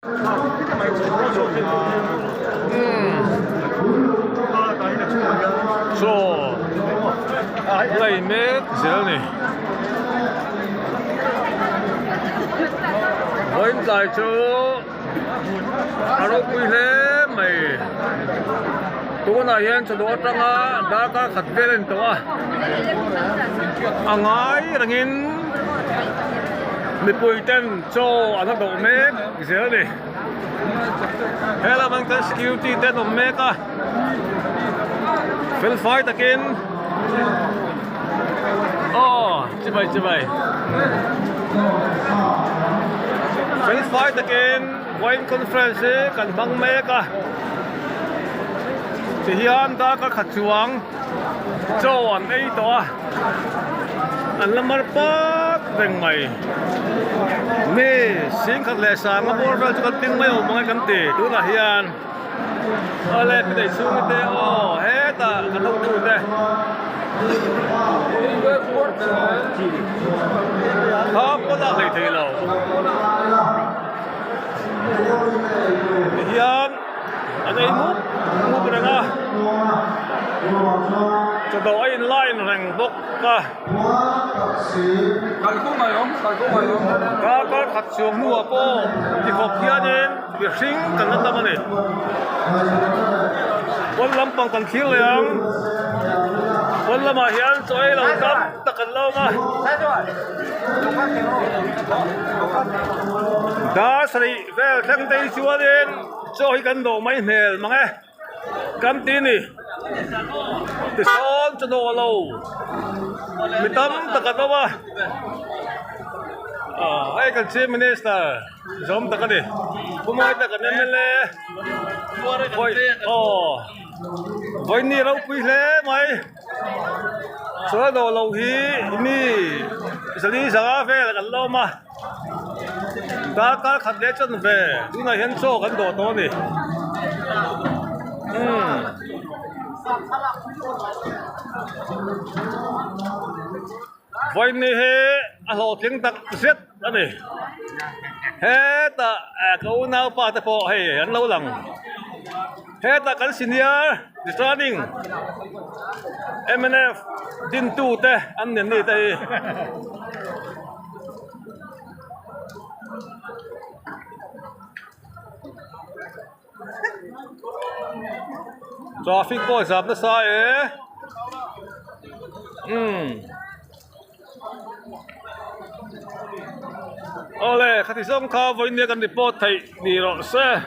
So, lấy mét giờ này. Với tại chỗ, aro quy lệ mày. Tôi nói hiện cho đó rằng đã có khát về lên đó. Anh ấy rằng mình bồi tên cho anh đó mét giờ này. Hay là mình cái security tên đó mét à. Phil fight again. Oh, chưa vậy. Phil fight again. Wine conference kan bang meka. Thì hiện đã có khát chuang cho anh ấy đó. Anh làm乜bằng mày. Nè, xin khát lệ sang mà bố ra cho cái tiếng mấy ông mga kanti. Đó là hiện. Oleh kita isu kita hết à cái thông tin đây không có là gì lâu hiện anh ấy mút cái này cho đó inline rằng bốc cả có khát xuống mua po thì có kia nên việc sinh cần nó tâm này quân lâm bằng cần khiêu liang quân lâm mà hiện cho ai lòng tâm tất cả lâu mà đã sari về thằng tây chúa đến cho cái cần đồ máy mèo mà nghe cam tin đi từ son cho đồ lâu mình tâm tất cả đâu mà ai cần chief minister giống tất cả đi cũng ai tất cả nên là với ni đâu quý lẽ mày số đồ lâu hi mi xử lý sao về là cần lâu mà đã có khát lẽ chân về chúng này hiện số cần đồ to đi với ni he alo tiếng tắc giết anh này he ta câu nào pa ta po he anh lâu lằng he ta kan senior discerning MNF din tu te anh nên đi tay traffic boys up na sa Ole, khati som kha voi ne kan report thai ni ro se